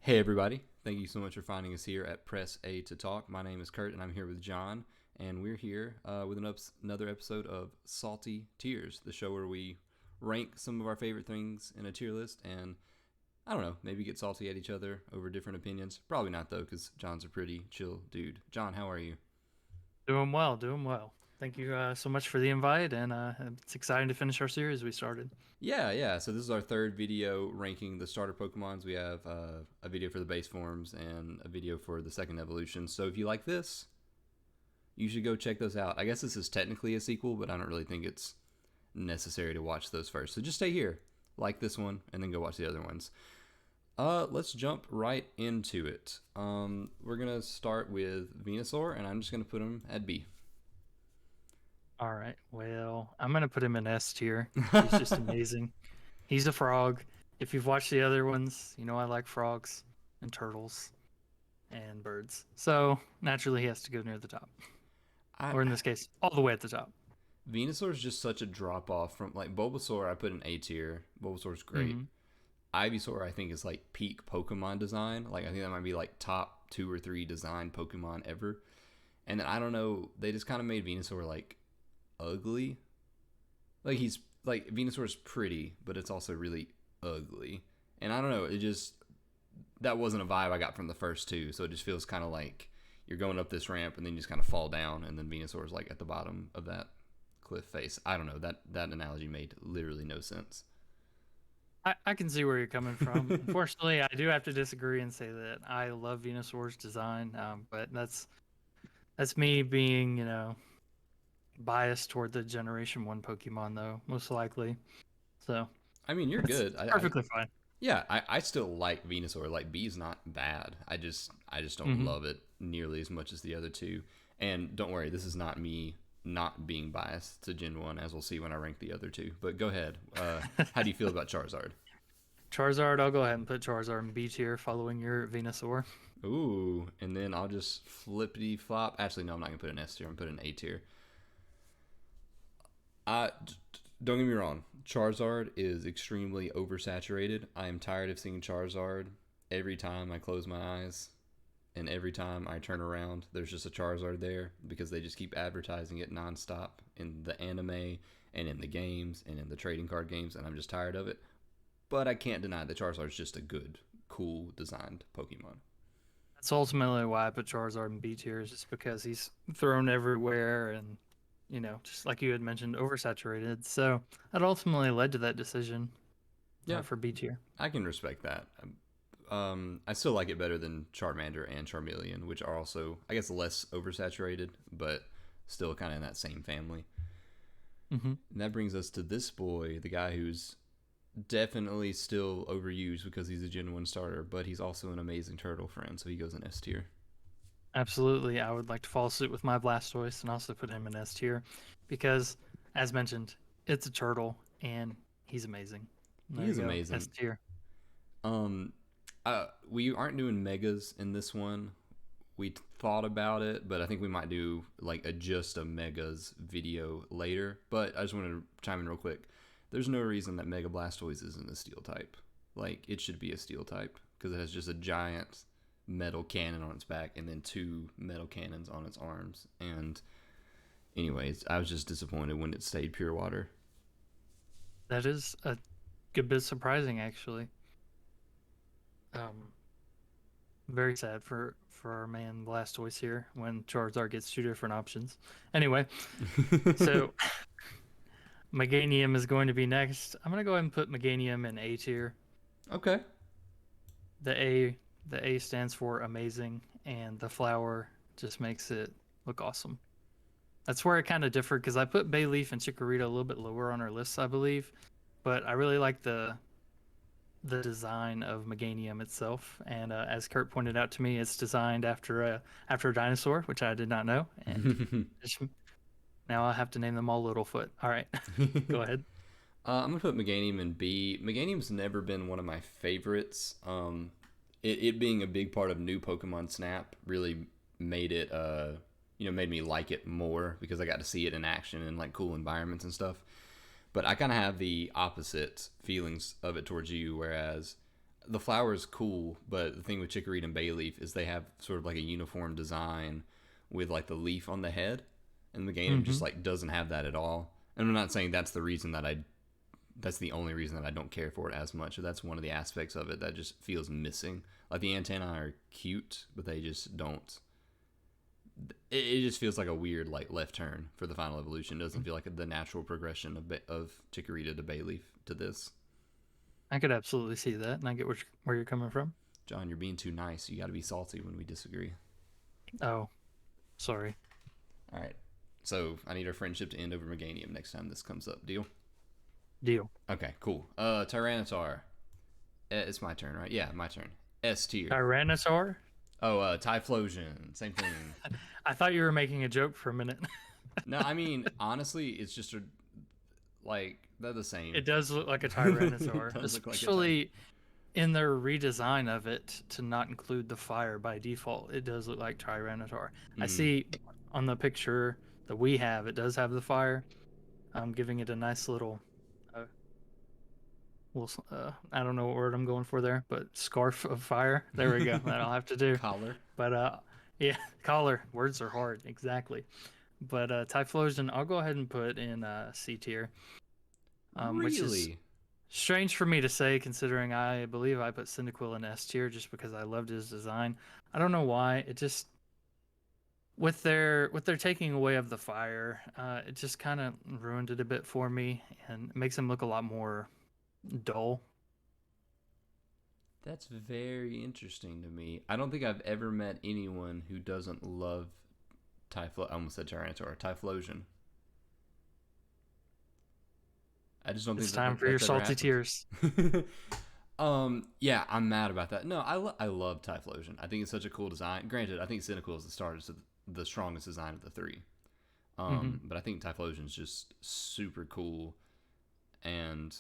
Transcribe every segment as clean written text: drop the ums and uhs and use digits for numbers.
Hey everybody, thank you so much for finding us here at Press A to Talk. My name is Kurt and I'm here with John, and we're here with another episode of Salty Tiers, the show where we rank some of our favorite things in a tier list and, I don't know, maybe get salty at each other over different opinions. Probably not though, because John's a pretty chill dude. John, how are you? Doing well, doing well. Thank you so much for the invite, and it's exciting to finish our series we started. Yeah. So this is our third video ranking the starter Pokemons. We have a video for the base forms and a video for the second evolution. So if you like this, you should go check those out. I guess this is technically a sequel, but I don't really think it's necessary to watch those first. So just stay here, like this one, and then go watch the other ones. Let's jump right into it. We're gonna start with Venusaur, and I'm just gonna put him at B. All right, well, I'm gonna put him in S tier. He's just amazing. He's a frog. If you've watched the other ones, you know I like frogs and turtles and birds. So naturally, he has to go near the top, or in I this case, all the way at the top. Venusaur is just such a drop off from like Bulbasaur. I put in A tier. Bulbasaur's great. Hmm. Ivysaur, I think, is like peak Pokemon design. Like I think that might be like top two or three design Pokemon ever. And then I don't know, they just kind of made Venusaur like ugly. Like he's like Venusaur's pretty, but it's also really ugly. And I don't know, it just that wasn't a vibe I got from the first two. So it just feels kind of like you're going up this ramp and then you just kind of fall down, and then Venusaur's like at the bottom of that cliff face. I don't know, that analogy made literally no sense. I can see where you're coming from. Unfortunately, I do have to disagree and say that I love Venusaur's design, but that's me being, biased toward the Generation 1 Pokemon, though, most likely. So I mean, you're that's good. I perfectly fine. Yeah, I still like Venusaur. Like B's not bad. I just don't Hmm. love it nearly as much as the other two. And don't worry, this is not me not being biased to Gen 1, as we'll see when I rank the other two. But go ahead. How do you feel about Charizard? Charizard, I'll go ahead and put Charizard in B tier following your Venusaur. Ooh, and then I'll just flippity flop. Actually, no, I'm not gonna put an S tier. I'm gonna put an A tier. Don't get me wrong. Charizard is extremely oversaturated. I am tired of seeing Charizard every time I close my eyes, and every time I turn around, there's just a Charizard there because they just keep advertising it nonstop in the anime and in the games and in the trading card games, and I'm just tired of it. But I can't deny that Charizard's just a good, cool designed Pokemon. That's ultimately why I put Charizard in B tier, is just because he's thrown everywhere and, just like you had mentioned, oversaturated. So that ultimately led to that decision Yeah, for B tier. I can respect that. I still like it better than Charmander and Charmeleon, which are also, I guess, less oversaturated, but still kind of in that same family. Hmm. And that brings us to this boy, the guy who's definitely still overused because he's a Gen 1 starter, but he's also an amazing turtle friend, so he goes in S tier. Absolutely. I would like to follow suit with my Blastoise and also put him in S tier because, as mentioned, it's a turtle and he's amazing. He There you is go. S amazing. tier. Um, we aren't doing megas in this one. We thought about it, but I think we might do like a just a megas video later. But I just wanted to chime in real quick. There's no reason that Mega Blastoise isn't a steel type. Like it should be a steel type because it has just a giant metal cannon on its back and then two metal cannons on its arms. And anyways, I was just disappointed when it stayed pure water. That is a good bit surprising, actually. Um, Very sad for our man Blastoise here when Charizard gets two different options. Anyway, so Meganium is going to be next. I'm gonna go ahead and put Meganium in A tier. Okay. The A the A stands for amazing, and the flower just makes it look awesome. That's where it kind of differed because I put Bayleaf and Chikorita a little bit lower on our lists, I believe, but I really like the design of Meganium itself. And as Kurt pointed out to me, it's designed after a dinosaur, which I did not know. And just, now I have to name them all Littlefoot. All right, go ahead. I'm gonna put Meganium in B. Meganium's never been one of my favorites. It being a big part of new Pokemon Snap really made it, made me like it more because I got to see it in action in like cool environments and stuff. But I kind of have the opposite feelings of it towards you, whereas the flower is cool, but the thing with Chikorita and Bayleaf is they have sort of like a uniform design with like the leaf on the head, and Meganium Mm-hmm. just like doesn't have that at all. And I'm not saying that's the reason that that's the only reason that I don't care for it as much. That's one of the aspects of it that just feels missing. Like the antennae are cute, but they just don't. It just feels like a weird like left turn for the final evolution. It doesn't feel like the natural progression of Chikorita to Bayleaf to this. I could absolutely see that, and I get where you're coming from. John, you're being too nice. You got to be salty when we disagree. Oh, sorry. All right. So I need our friendship to end over Meganium next time this comes up. Deal? Deal. Okay, cool. Tyranitar. It's my turn, right? Yeah, my turn. S tier. Tyrannosaur? Oh, Typhlosion. Same thing. I thought you were making a joke for a minute. No, I mean, honestly, it's just like, they're the same. It does look like a Tyrannosaur, It does look like a especially in their redesign of it to not include the fire by default. It does look like Tyrannosaur. I see on the picture that we have, it does have the fire. I'm giving it a nice little, I don't know what word I'm going for there, but scarf of fire. There we go. That'll have to do. Collar. But yeah, collar. Words are hard. Exactly. But Typhlosion, I'll go ahead and put in C tier. Which is Really? strange for me to say, considering I believe I put Cyndaquil in S tier just because I loved his design. I don't know why. It just with their taking away of the fire, it just kind of ruined it a bit for me, and it makes him look a lot more dull. That's very interesting to me. I don't think I've ever met anyone who doesn't love Typhlo. I almost said Tyranitar. Typhlosion. I just don't It's think time for your that's ever salty happened. tears. Yeah, I'm mad about that. No, I love Typhlosion. I think it's such a cool design. Granted, I think Cyndaquil is the strongest design of the three. Hmm. But I think Typhlosion is just super cool, and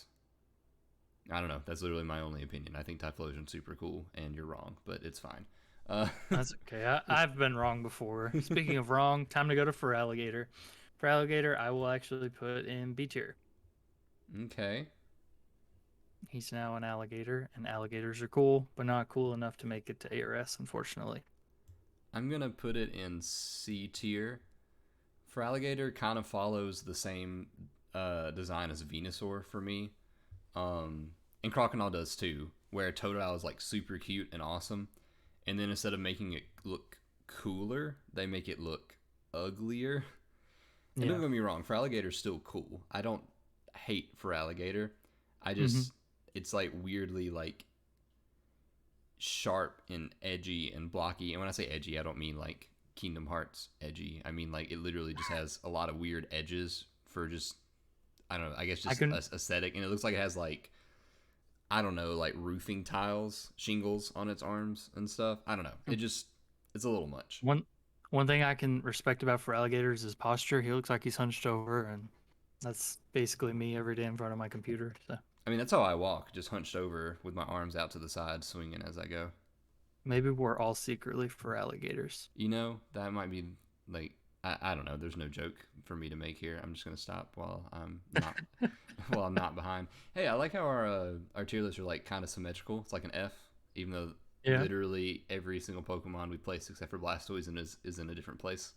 I don't know. That's literally my only opinion. I think Typhlosion's super cool, and you're wrong, but it's fine. Uh, That's okay. I've been wrong before. Speaking of wrong, time to go to for alligator. For alligator, I will actually put in B tier. okay. He's now an alligator, and alligators are cool, but not cool enough to make it to A or S, unfortunately. I'm gonna put it in C tier. For Alligator, kind of follows the same design as Venusaur for me. And Crocodile does too, where Totodile is like super cute and awesome, and then instead of making it look cooler, they make it look uglier. And Yeah. don't get me wrong, for Alligator's still cool. I don't hate for Alligator. I Hmm. just it's like weirdly like sharp and edgy and blocky. And when I say edgy, I don't mean like Kingdom Hearts edgy. I mean like it literally just has a lot of weird edges for just I don't know. I guess I just can. aesthetic, and it looks like it has like I don't know like roofing tiles, shingles on its arms and stuff. I don't know. It's a little much. One thing I can respect about for alligators is posture. He looks like he's hunched over, and that's basically me every day in front of my computer. So I mean that's how I walk, just hunched over with my arms out to the side, swinging as I go. maybe we're all secretly for alligators. You know, that might be like I don't know. There's no joke for me to make here. I'm just gonna stop while I'm not while I'm not behind. Hey, I like how our tier lists are like kind of symmetrical. It's like an F, even though Yeah. literally every single Pokemon we place except for Blastoise is in a different place.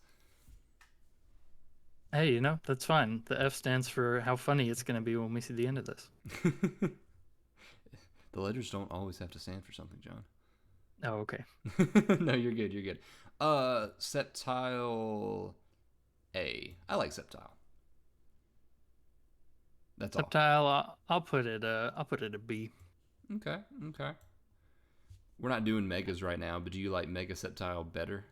Hey, that's fine. The F stands for how funny it's going to be when we see the end of this. The letters don't always have to stand for something, John. Oh, okay. No, you're good. You're good. Sceptile A. I like Sceptile. That's all. Reptile, I'll put it. I'll put it a B. Okay. Okay. We're not doing megas right now, but do you like Mega Sceptile better?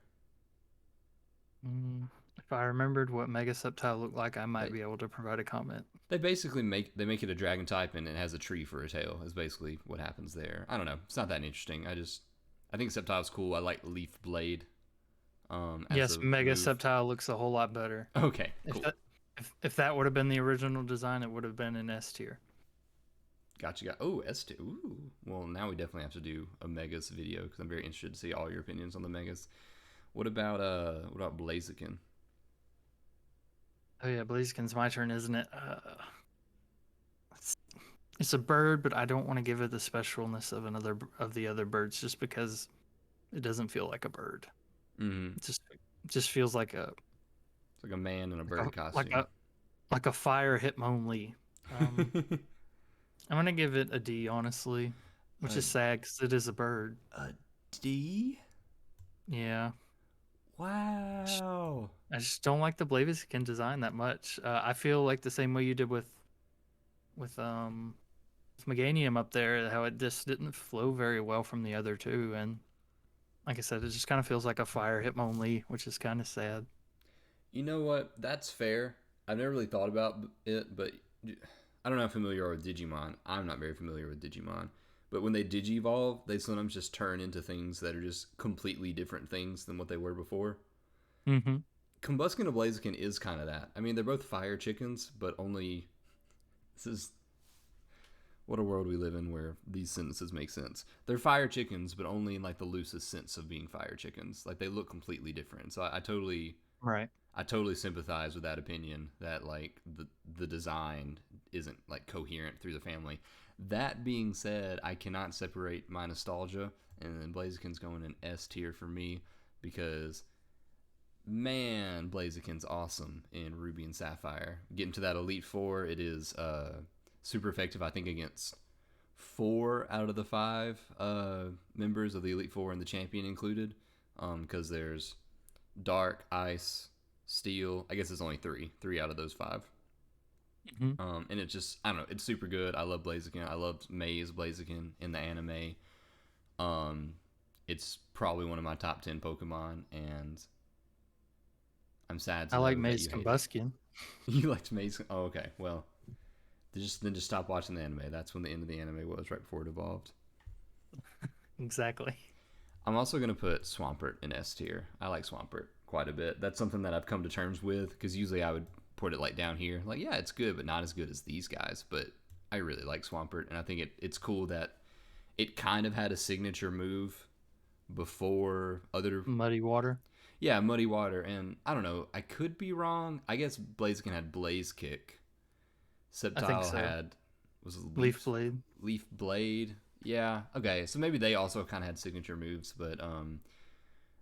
If I remembered what Mega Sceptile looked like, I might They be able to provide a comment. they basically make it a dragon type and it has a tree for a tail. Is basically what happens there. I don't know. It's not that interesting. I think Sceptile's cool. I like Leaf Blade. As Yes, a Mega move. Sceptile looks a whole lot better. Okay. If Cool. that if that would have been the original design, it would have been an S tier. Gotcha. Oh, S2. Ooh. Well, now we definitely have to do a Megas video because I'm very interested to see all your opinions on the Megas. What about Blaziken? Oh yeah, Blaziken's my turn, isn't it? It's a bird, but I don't want to give it the specialness of of the other birds just because it doesn't feel like a bird. Mm-hmm. It just feels It's like a man in a like a bird like costume. a like a fire Hitmonlee. Um, I'm gonna give it a D, honestly, which a, is sad because it is a bird. a D? Yeah, Wow. I just don't like the Blaziken design that much. I feel like the same way you did with with Meganium up there, how it just didn't flow very well from the other two, and like I said, it just kind of feels like a fire Hitmonlee, which is kind of sad. You know what? That's fair. I've never really thought about it, but I don't know how familiar you are with Digimon. I'm not very familiar with Digimon. But when they digivolve, they sometimes just turn into things that are just completely different things than what they were before. Mm-hmm. Combuskin and Blaziken is kind of that. I mean, they're both fire chickens, but only. This is. What a world we live in where these sentences make sense. They're fire chickens, but only in like the loosest sense of being fire chickens. Like they look completely different. So I totally Right. I totally sympathize with that opinion that like the design isn't like coherent through the family. That being said, I cannot separate my nostalgia, and then Blaziken's going in S tier for me because man, Blaziken's awesome in Ruby and Sapphire. Getting to that Elite Four, it is super effective. I think against 4 out of the 5 members of the Elite Four and the champion included, because there's Dark, Ice, Steel. I guess it's only three out of those 5. Mm-hmm. And it's just I don't know. It's super good. I love Blaziken. I love May's Blaziken in the anime. Um, it's probably one of my top 10 Pokemon, and I'm sad I to like know that Maze you hate it. Combustion. You liked May's. Oh, okay. Well, just stop watching the anime. That's when the end of the anime was, right before it evolved. Exactly. I'm also gonna put Swampert in S tier. I like Swampert quite a bit. That's something that I've come to terms with because usually I would put it like down here, like yeah, it's good, but not as good as these guys. But I really like Swampert, and I think it's cool that it kind of had a signature move before other. Muddy water. Yeah, Muddy Water, and I don't know. I could be wrong. I guess Blaziken had Blaze Kick. I think Sceptile so. had was it Leaf blade. Leaf Blade. Yeah. Okay. So maybe they also kind of had signature moves, but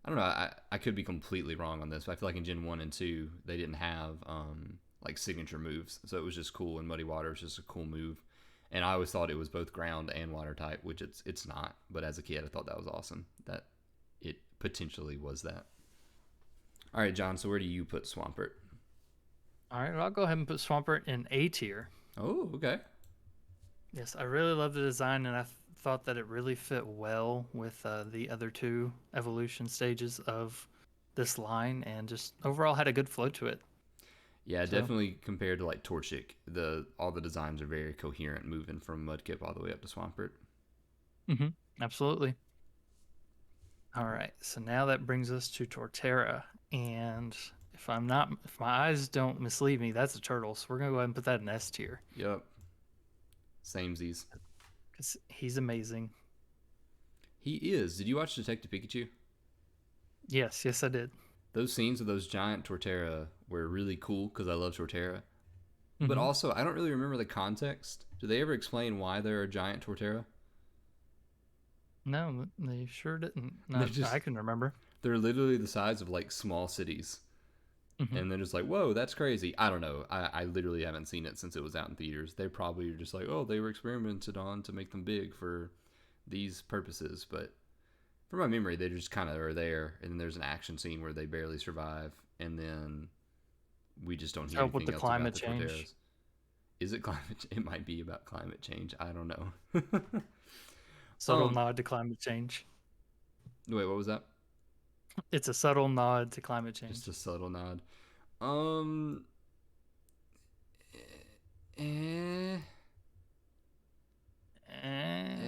I don't know. I could be completely wrong on this, but I feel like in Gen 1 and 2 they didn't have like signature moves, so it was just cool. And Muddy Water was just a cool move, and I always thought it was both ground and water type, which it's not. But as a kid, I thought that was awesome that it potentially was that. All right, John. So where do you put Swampert? All right, well, I'll go ahead and put Swampert in A tier. Oh, okay. Yes, I really love the design, and I thought that it really fit well with the other two evolution stages of this line, and just overall had a good flow to it. Yeah, So, definitely compared to like Torchic, the all the designs are very coherent, moving from Mudkip all the way up to Swampert. hmm absolutely. All right, so now that brings us to Torterra, and if my eyes don't mislead me, that's a turtle. So we're gonna go ahead and put that in S tier Yep, samesies. because he's amazing. He is. Did you watch Detective Pikachu? Yes, yes, I did. Those scenes of those giant Torterra were really cool because I love Torterra. But hmm also, I don't really remember the context. Do they ever explain why they're a giant Torterra? No, they sure didn't. They're Not I just can remember. they're literally the size of like small cities, hmm and they're just like, whoa, that's crazy. I don't know. I literally haven't seen it since it was out in theaters. They probably are just like, oh, they were experimented on to make them big for these purposes, but from my memory, they just kind of are there, and then there's an action scene where they barely survive, and then we just don't hear Help with anything the else about climate the change. Torteras. Is it climate? It might be about climate change. I don't know. Subtle nod to climate change. Wait, what was that? It's a subtle nod to climate Just a change. subtle nod. Um, eh,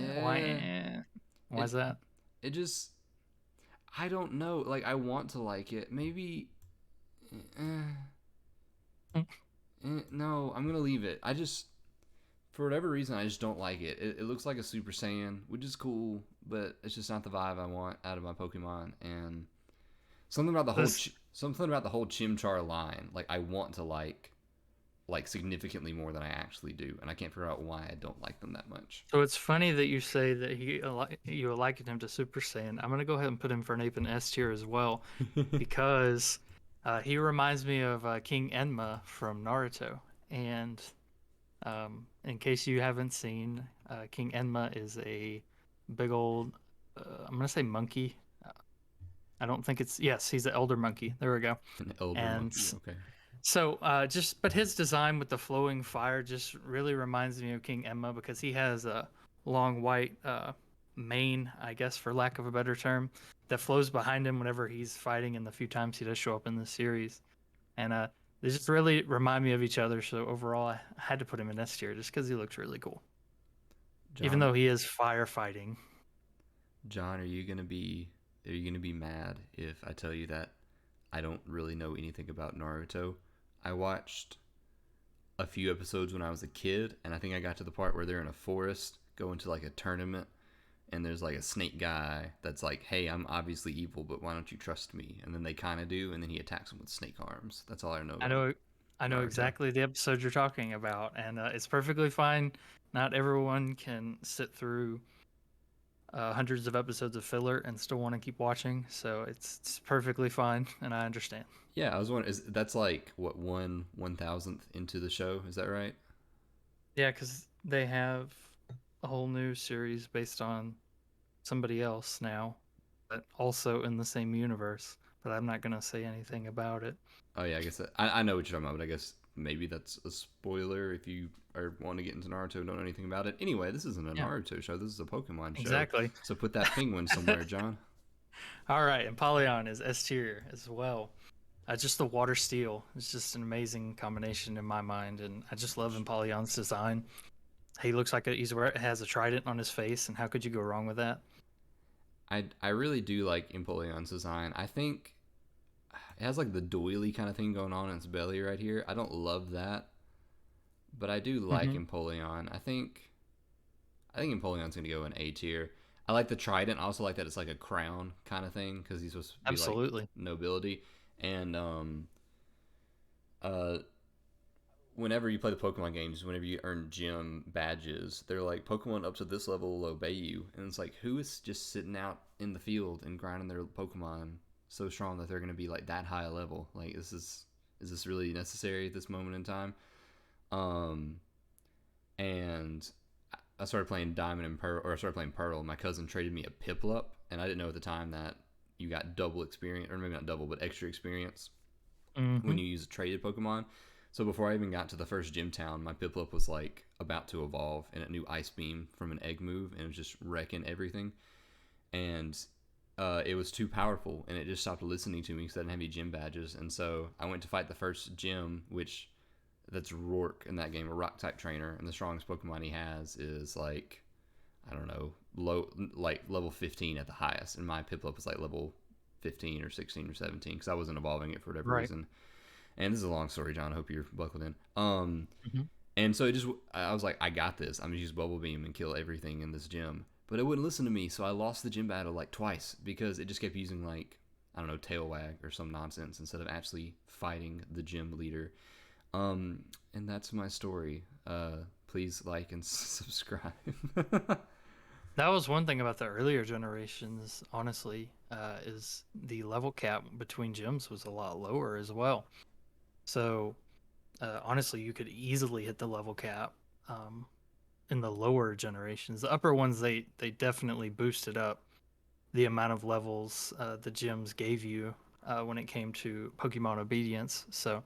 Why? eh. Why It is that? it just I don't know. Like I want to like it. Maybe. Eh, no, I'm gonna leave it. I just for whatever reason, I just don't like it. It looks like a Super Saiyan, which is cool, but it's just not the vibe I want out of my Pokemon. And something about the whole This Chimchar line, like I want to like, like significantly more than I actually do, and I can't figure out why I don't like them that much. So it's funny that you say that you likened him to Super Saiyan. I'm gonna go ahead and put him for an ape in S tier as well, because he reminds me of King Enma from Naruto. And in case you haven't seen, King Enma is a big old, I'm gonna say monkey. I don't think it's, yes, he's an elder monkey. There we go. An elder And monkey. Okay. so, but his design with the flowing fire just really reminds me of King Emma because he has a long white mane, I guess, for lack of a better term, that flows behind him whenever he's fighting and the few times he does show up in the series. And they just really remind me of each other. So overall, I had to put him in S tier just because he looks really cool, even John, though he is firefighting. John, are you gonna be mad if I tell you that I don't really know anything about Naruto? I watched a few episodes when I was a kid, and I think I got to the part where they're in a forest going to like a tournament, and there's like a snake guy that's like, "Hey, I'm obviously evil, but why don't you trust me?" And then they kind of do, and then he attacks them with snake arms. That's all I know I about know, I know Naruto. exactly the episode you're talking about, and it's perfectly fine. Not everyone can sit through hundreds of episodes of filler and still want to keep watching, so it's perfectly fine, and I understand. Yeah, I was wondering, is that's like what 1/1000th into the show? Is that right? Yeah, because they have a whole new series based on somebody else now, but also in the same universe. But I'm not gonna say anything about it. Oh yeah, I guess I know what you're talking about, but I guess maybe that's a spoiler if you are wanting to get into Naruto and don't know anything about it. Anyway, this isn't a Yeah, Naruto show. This is a Pokemon show. exactly. So put that penguin somewhere, John. All right, and Polyon is S tier as well. Just the water steel is just an amazing combination in my mind, and I just love Empoleon's design. He looks like has a trident on his face, and how could you go wrong with that? I really do like Empoleon's design. I think it has like the doily kind of thing going on in its belly right here. I don't love that, but I do like Hmm. Empoleon. I think Empoleon's gonna go in A tier. I like the trident. I also like that it's like a crown kind of thing because he's supposed to be like Absolutely. nobility. And uh, whenever you play the Pokemon games, whenever you earn gym badges, they're like Pokemon up to this level will obey you, and it's like who is just sitting out in the field and grinding their Pokemon so strong that they're gonna be like that high a level? Like is this really necessary at this moment in time? Um, and I started playing Diamond and Pearl, or I started playing Pearl. My cousin traded me a Piplup, and I didn't know at the time that you got double experience, or maybe not double, but extra experience when Hmm. you use a traded Pokemon. So before I even got to the first gym town, my Piplup was like about to evolve, and it knew Ice Beam from an egg move, and it was just wrecking everything. And it was too powerful, and it just stopped listening to me because I didn't have any gym badges. And so I went to fight the first gym, which that's Rourke in that game, a rock type trainer, and the strongest Pokemon he has is like I don't know, low like level 15 at the highest, and my Piplup was like level 15 or 16 or 17 because I wasn't evolving it for whatever Right. reason. And this is a long story, John. I hope you're buckled in. Hmm. And so I was like, I got this. I'm gonna use Bubble Beam and kill everything in this gym. But it wouldn't listen to me, so I lost the gym battle like twice because it just kept using like I don't know tail wag or some nonsense instead of actually fighting the gym leader. Um, and that's my story. Please like and subscribe. That was one thing about the earlier generations, honestly, is the level cap between gyms was a lot lower as well. So honestly, you could easily hit the level cap um, in the lower generations. The upper ones, they definitely boosted up the amount of levels the gyms gave you when it came to Pokemon obedience. So,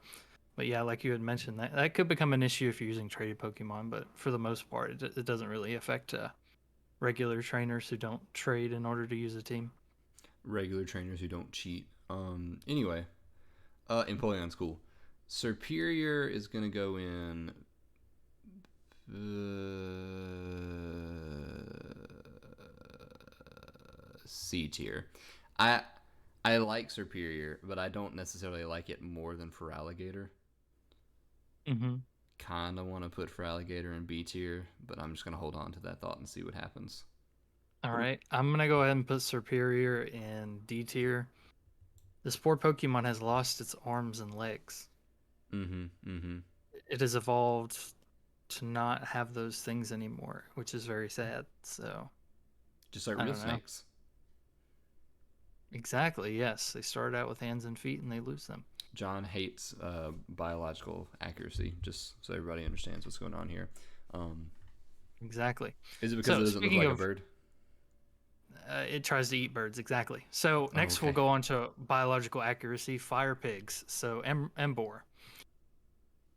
but yeah, like you had mentioned, that could become an issue if you're using traded Pokemon. But for the most part, it doesn't really affect regular trainers who don't trade in order to use a team. Regular trainers who don't cheat. Anyway, Empoleon's cool. Superior is gonna go in C tier. I I like Superior, but I don't necessarily like it more than for Alligator. Hmm. Kinda want to put for Alligator in B tier, but I'm just gonna hold on to that thought and see what happens. All What? right, I'm gonna go ahead and put Superior in D tier. This poor Pokemon has lost its arms and legs. Mm-hmm. Mm-hmm. it has evolved to not have those things anymore, which is very sad. So Just like I real don't know. snakes. Exactly. Yes, they start out with hands and feet, and they lose them. John hates biological accuracy, just so everybody understands what's going on here. Um, Exactly. is it because it So doesn't look speaking like a of, bird? it tries to eat birds. Exactly. So Oh, next we'll okay. go on to biological accuracy, fire pigs. So Embor.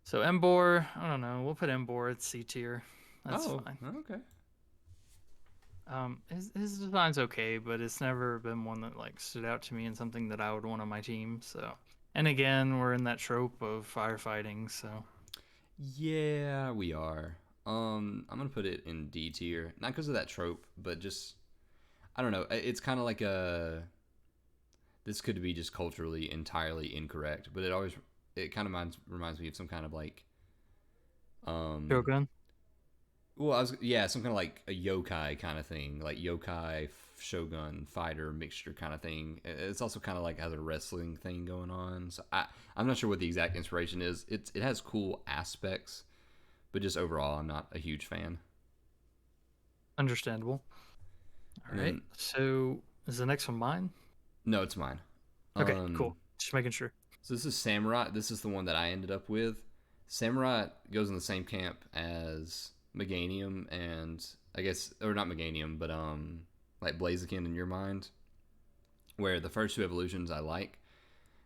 So Embor, I don't know. We'll put Embor at C tier. That's Oh, fine. okay. His design's okay, but it's never been one that like stood out to me and something that I would want on my team. So, and again, we're in that trope of firefighting. So, Yeah, we are. I'm gonna put it in D tier, not because of that trope, but just I don't know. It's kind of like a. This could be just culturally entirely incorrect, but it kind of reminds me of some kind of like um Shogun. well, some kind of like a yokai kind of thing, like yokai shogun fighter mixture kind of thing. It's also kind of like has a wrestling thing going on. So I'm not sure what the exact inspiration is. It has cool aspects, but just overall, I'm not a huge fan. Understandable. All And right. then So, is the next one mine? no, it's mine. Okay, Um, cool. Just making sure. so this is Samurai. This is the one that I ended up with. Samurai goes in the same camp as Meganium and I guess or not Meganium, but like Blaziken in your mind, where the first two evolutions I like,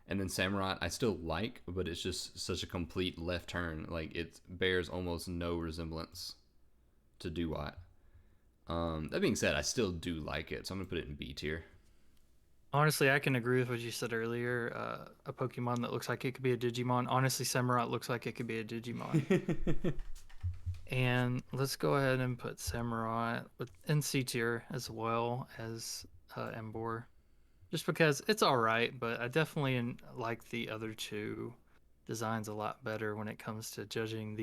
and then Samurai I still like, but it's just such a complete left turn. Like it bears almost no resemblance to Duat. That being said, I still do like it, so I'm gonna put it in B tier. Honestly, I can agree with what you said earlier. A Pokemon that looks like it could be a Digimon. Honestly, Samurott looks like it could be a Digimon. And let's go ahead and put Samurott in C tier as well as Embor. Just because it's all right, but I definitely like the other two designs a lot better when it comes to judging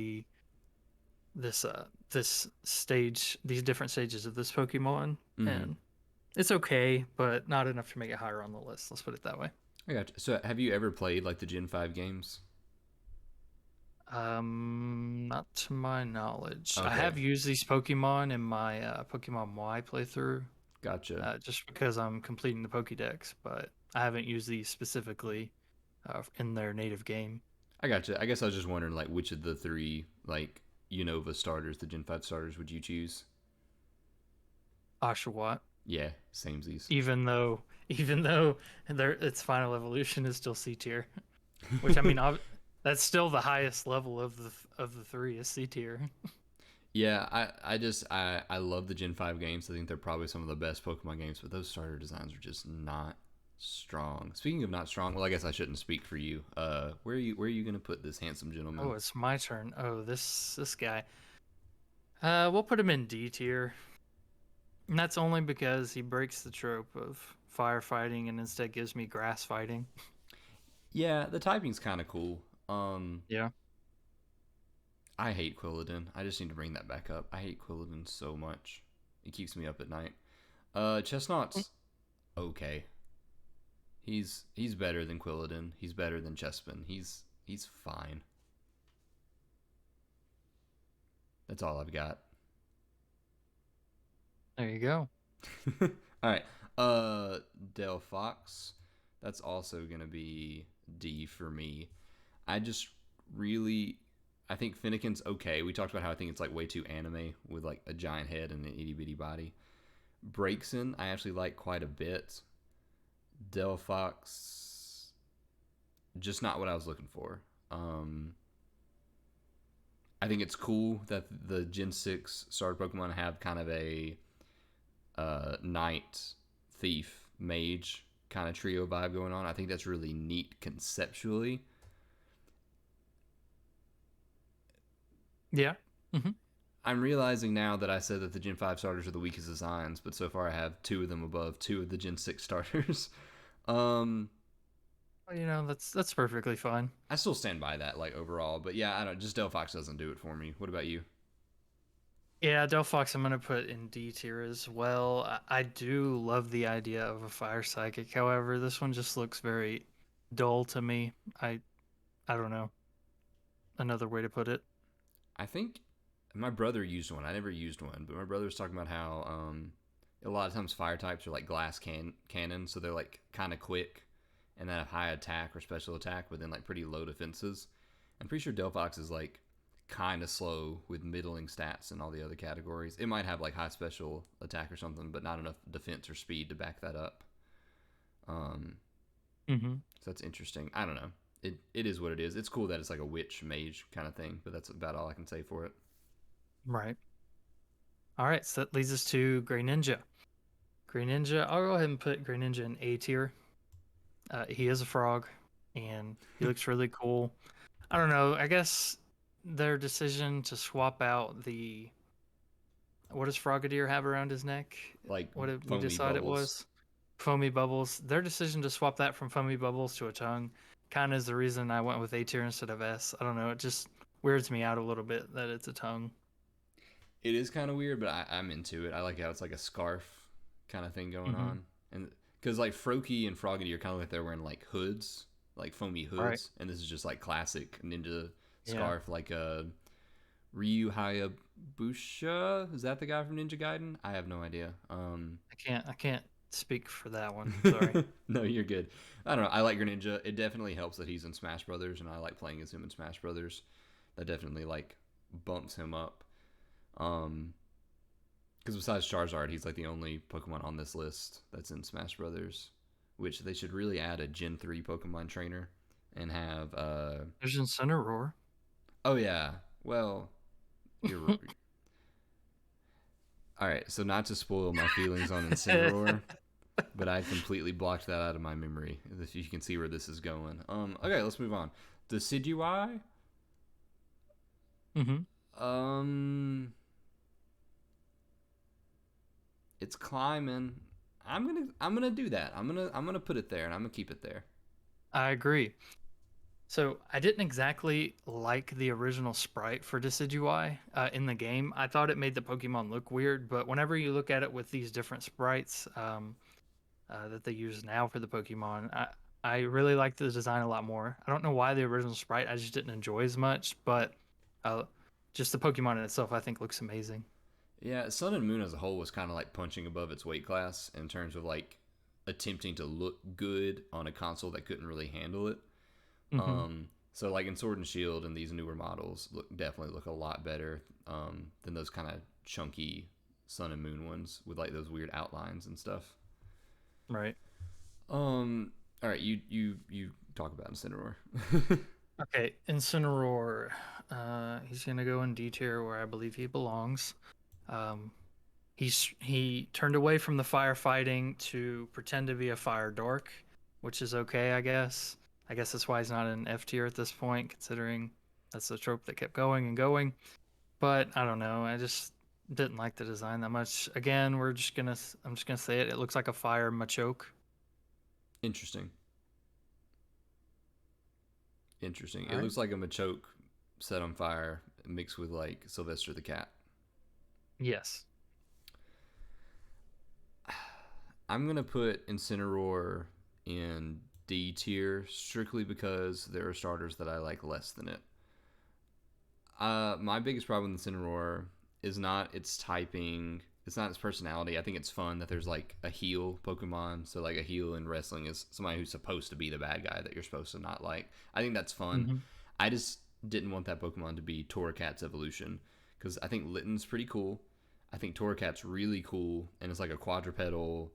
this stage, these different stages of this Pokemon. Mm-hmm. And it's okay, but not enough to make it higher on the list. Let's put it that way. I got you. So, have you ever played like the Gen 5 games? Not to my knowledge. I Okay, have used these Pokemon in my Pokemon Y playthrough, gotcha. just because I'm completing the Pokédex, but I haven't used these specifically in their native game. I gotcha. I guess I was just wondering, like, which of the three, like, Unova starters, the Gen 5 starters, would you choose? Oshawott, Yeah, samesies. even though even though its final evolution is still C tier, which I mean that's still the highest level of the three is C tier. Yeah, I love the Gen 5 games. I think they're probably some of the best Pokemon games, but those starter designs are just not strong. Speaking of not strong, well, I guess I shouldn't speak for you. Where are you gonna put this handsome Oh, gentleman? it's my turn. Oh, this guy. We'll put him in D tier. And that's only because he breaks the trope of firefighting and instead gives me grass fighting. Yeah, the typing's kind of cool. Um, Yeah. I hate Quilladin. I just need to bring that back up. I hate Quilladin so much. It keeps me up at night. Chestnut's okay. He's better than Quilladin. He's better than Chespin. He's fine. That's all I've got. There you go. All right. Del Fox. That's also gonna be D for me. I just really I think Finnegan's okay. We talked about how I think it's like way too anime with like a giant head and an itty bitty body. Breakson, I actually like quite a bit. Delphox, just not what I was looking for. Um, I think it's cool that the Gen 6 starter Pokemon have kind of a knight, thief, mage kind of trio vibe going on. I think that's really neat conceptually. Yeah. Hmm. I'm realizing now that I said that the Gen 5 starters are the weakest designs, but so far I have two of them above two of the Gen 6 starters. um, Well, that's perfectly fine. I still stand by that, like overall, but yeah, I don't. Just Delphox doesn't do it for me. What about you? Yeah, Delphox I'm gonna put in D tier as well. I do love the idea of a fire psychic. However, this one just looks very dull to me. I I don't know. another way to put it. I think my brother used one. I never used one, but my brother was talking about how a lot of times fire types are like glass cannons, so they're like kind of quick and then have high attack or special attack, but then like pretty low defenses. I'm pretty sure Delphox is like kind of slow with middling stats in all the other categories. It might have like high special attack or something, but not enough defense or speed to back that up. Um, Mm-hmm. so that's interesting. I don't know. It is what it is. It's cool that it's like a witch mage kind of thing, but that's about all I can say for it. Right. All right, so that leads us to Greninja. Greninja, I'll go ahead and put Greninja in A tier. He is a frog, and he looks really cool. I don't know. I guess their decision to swap out the what does Frogadier have around his neck? Like What did we foamy decide it bubbles. was? Foamy bubbles. Their decision to swap that from foamy bubbles to a tongue kind of is the reason I went with A tier instead of S. I don't know. It just weirds me out a little bit that it's a tongue. It is kind of weird, but I'm into it. I like how it's like a scarf kind of thing going Mm-hmm. on, and because like Froakie and Froggy are kind of like they're wearing like hoods, like foamy Right. hoods, and this is just like classic ninja Yeah. scarf, like a Ryu Hayabusa. Is that the guy from Ninja Gaiden? I have no idea. I can't speak for that one. Sorry. No, you're good. I don't know. I like Greninja. It definitely helps that he's in Smash Brothers, and I like playing as him in Smash Brothers. That definitely like bumps him up. Um, because besides Charizard, he's like the only Pokemon on this list that's in Smash Brothers, which they should really add a Gen 3 Pokemon trainer and have There's Incineroar. oh yeah. Well, you're all right, so not to spoil my feelings on Incineroar, but I completely blocked that out of my memory. If you can see where this is going. Okay, let's move on. Decidueye. Mm-hmm. Um, it's climbing. I'm gonna do that. I'm gonna put it there, and I'm gonna keep it there. I agree. So I didn't exactly like the original sprite for Decidueye in the game. I thought it made the Pokemon look weird, but whenever you look at it with these different sprites that they use now for the Pokemon, I really like the design a lot more. I don't know why the original sprite I just didn't enjoy as much, but uh, just the Pokemon in itself I think looks amazing. Yeah, Sun and Moon as a whole was kind of like punching above its weight class in terms of like attempting to look good on a console that couldn't really handle it. Hmm. So like in Sword and Shield and these newer models definitely look a lot better than those kind of chunky Sun and Moon ones with like those weird outlines and stuff. Right. Um, all right, you talk about Incineroar. Okay, Incineroar. He's gonna go in D tier where I believe he belongs. Um, he turned away from the firefighting to pretend to be a fire dork, which is okay, I guess. I guess that's why he's not in F tier at this point, considering that's the trope that kept going and going. But I don't know. I just didn't like the design that much. Again, I'm just gonna say it. It looks like a fire Machoke. Interesting. Interesting. All It right. looks like a Machoke set on fire mixed with like Sylvester the cat. Yes. I'm gonna put Incineroar in D tier strictly because there are starters that I like less than it. My biggest problem with Incineroar is not its typing. It's not its personality. I think it's fun that there's like a heal Pokemon. So like a heal in wrestling is somebody who's supposed to be the bad guy that you're supposed to not like. I think that's fun. Hmm. I just didn't want that Pokemon to be Torracat's evolution because I think Litten's pretty cool. I think Torracat's really cool and it's like a quadrupedal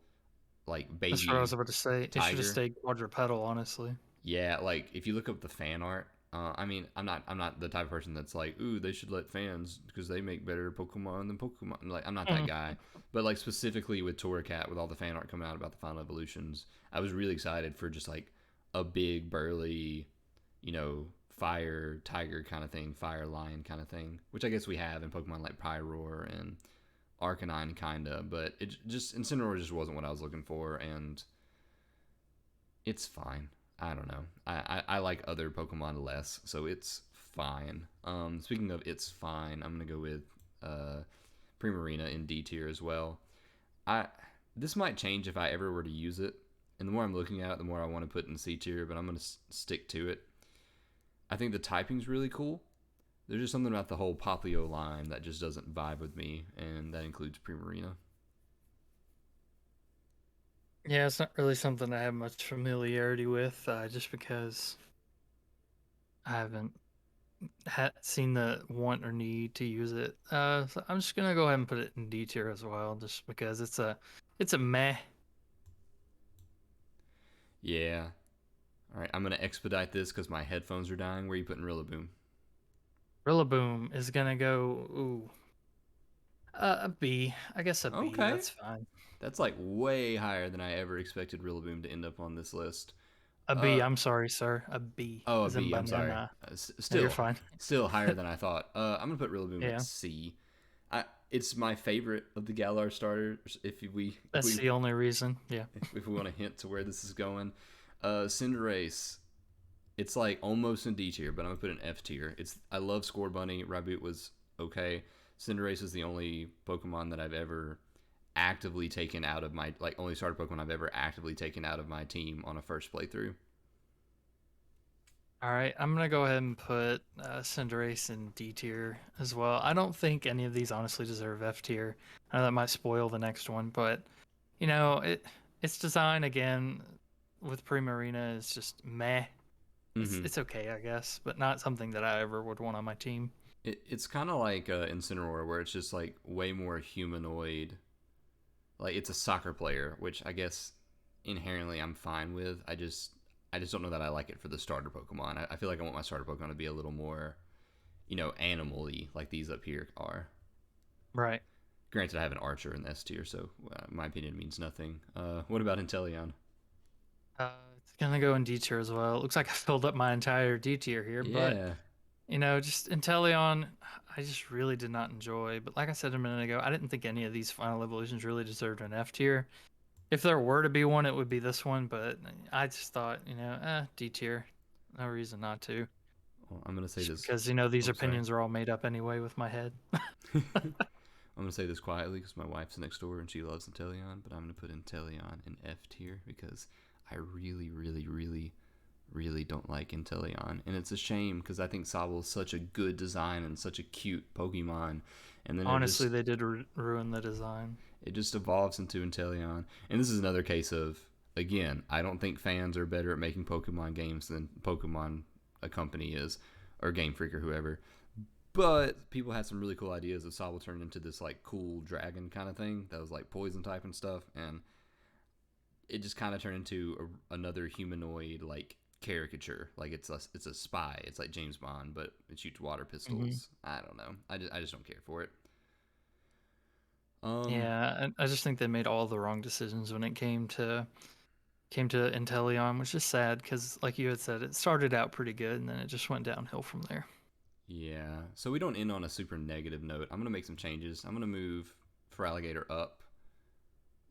like That's what I was baby about to say. It should have tiger. stayed quadrupedal, honestly. Yeah, like if you look up the fan art, I mean, I'm not the type of person that's like, ooh, they should let fans because they make better Pokemon than Pokemon. Like, I'm not that Mhm. guy. But like specifically with Torracat, with all the fan art coming out about the final evolutions, I was really excited for just like a big burly, fire tiger kind of thing, fire lion kind of thing, which I guess we have in Pokemon like Pyroar and Arcanine, kinda. But it just Incineroar just wasn't what I was looking for, and it's fine. I don't know. I like other Pokemon less, so it's fine. Speaking of it's fine, I'm gonna go with uh, Primarina in D tier as well. I This might change if I ever were to use it, and the more I'm looking at it, the more I want to put in C tier. But I'm gonna stick to it. I think the typing's really cool. There's just something about the whole Popplio line that just doesn't vibe with me, and that includes Primarina. Yeah, it's not really something I have much familiarity with, just because I haven't seen the want or need to use it. So I'm just gonna go ahead and put it in D tier as well, just because it's a meh. Yeah. All right, I'm gonna expedite this because my headphones are dying. Where are you putting Rillaboom? Rillaboom is gonna go a B. I guess a B. Okay, That's fine. that's like way higher than I ever expected Rillaboom to end up on this list. A B. Uh, I'm sorry, sir. A B. oh, a As in B. I'm sorry. banana. No, you're Still, fine. still higher than I thought. I'm gonna put Rillaboom at Yeah, C. It's my favorite of the Galar starters. that's the only reason. Yeah. if we want to hint to where this is going, Cinderace. It's like almost in D tier, but I'm gonna put an F tier. I love Score Bunny. Raboot was okay. Cinderace is the only Pokemon that I've ever actively taken out of my only starter Pokemon I've ever actively taken out of my team on a first playthrough. All right, I'm gonna go ahead and put Cinderace in D tier as well. I don't think any of these honestly deserve F tier. I know that might spoil the next one, but its design again with Primarina is just meh. It's Mm-hmm. it's okay, I guess, but not something that I ever would want on my team. It's kind of like Incineroar, where it's just like way more humanoid. Like it's a soccer player, which I guess inherently I'm fine with. I just don't know that I like it for the starter Pokemon. I feel like I want my starter Pokemon to be a little more, animal-y, like these up here are. Right. Granted, I have an Archer in the S tier, so my opinion means nothing. What about Inteleon? It's gonna go in D tier as well. It looks like I filled up my entire D tier here, but Yeah. just Inteleon, I just really did not enjoy. But like I said a minute ago, I didn't think any of these final evolutions really deserved an F tier. If there were to be one, it would be this one. But I just thought, D tier. No reason not to. Well, I'm gonna say Just this. because these Oh, sorry. opinions are all made up anyway with my head. I'm gonna say this quietly because my wife's next door and she loves Inteleon, but I'm gonna put Inteleon in F tier because I really, really, really, really don't like Inteleon, and it's a shame because I think Sobble is such a good design and such a cute Pokemon, and then Honestly, they did ruin the design. it just evolves into Inteleon, and this is another case of again I don't think fans are better at making Pokemon games than Pokemon a company is, or Game Freak or whoever. But people had some really cool ideas of Sobble turned into this like cool dragon kind of thing that was like poison type and stuff, and it just kind of turned into another humanoid like caricature. Like it's a spy. It's like James Bond, but it shoots water Hmm. pistols. I don't know. I just don't care for it. Um, Yeah, I just think they made all the wrong decisions when it came to Inteleon, which is sad because, like you had said, it started out pretty good and then it just went downhill from there. yeah. So we don't end on a super negative note. I'm gonna make some changes. I'm gonna move for Alligator up,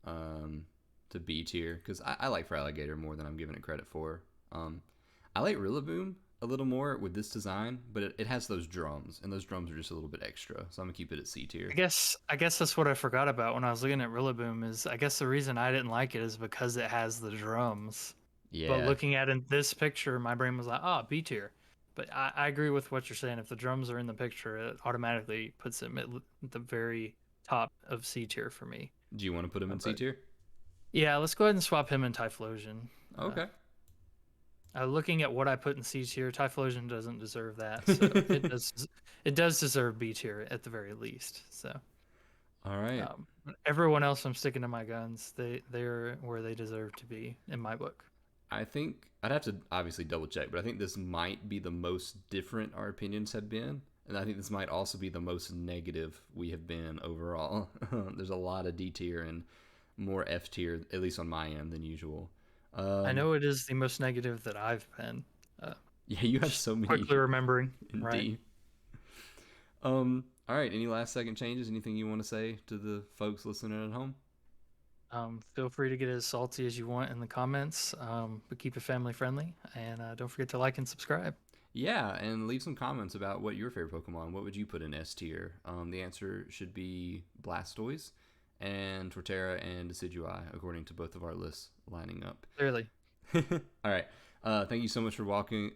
um, to B tier because I like for Alligator more than I'm giving it credit for. Um, I like Rillaboom a little more with this design, but it has those drums, and those drums are just a little bit extra. So I'm gonna keep it at C tier. I guess that's what I forgot about when I was looking at Rillaboom is I guess the reason I didn't like it is because it has the drums. But Yeah, looking at in this picture, my brain was like, oh, B tier. But I agree with what you're saying. If the drums are in the picture, it automatically puts them at the very top of C tier for me. do you want to put him in C But tier? yeah, let's go ahead and swap him and Typhlosion. Uh, Okay. looking at what I put in C tier, Typhlosion doesn't deserve that, so it does deserve B tier at the very least. So All right. um, everyone else, I'm sticking to my guns. They're where they deserve to be in my book. I think I'd have to obviously double check, but I think this might be the most different our opinions have been. And I think this might also be the most negative we have been overall. There's a lot of D tier and more F tier, at least on my end, than usual. I Um, know it is the most negative that I've been. Uh, yeah, you have just so many quickly remembering, in right? D. All right. Any last second changes? Anything you want to say to the folks listening at home? Feel free to get as salty as you want in the comments, but keep it family friendly. And don't forget to like and subscribe. Yeah, and leave some comments about what your favorite Pokemon. What would you put in S tier? The answer should be Blastoise and Torterra and Decidueye, according to both of our lists lining up. Clearly. All right. Thank you so much for walking.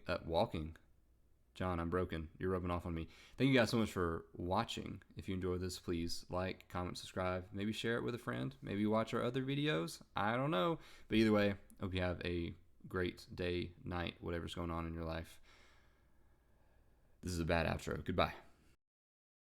John, I'm broken. You're rubbing off on me. Thank you guys so much for watching. If you enjoyed this, please like, comment, subscribe. Maybe share it with a friend. Maybe watch our other videos. I don't know. But either way, hope you have a great day, night, whatever's going on in your life. This is a bad outro. Goodbye.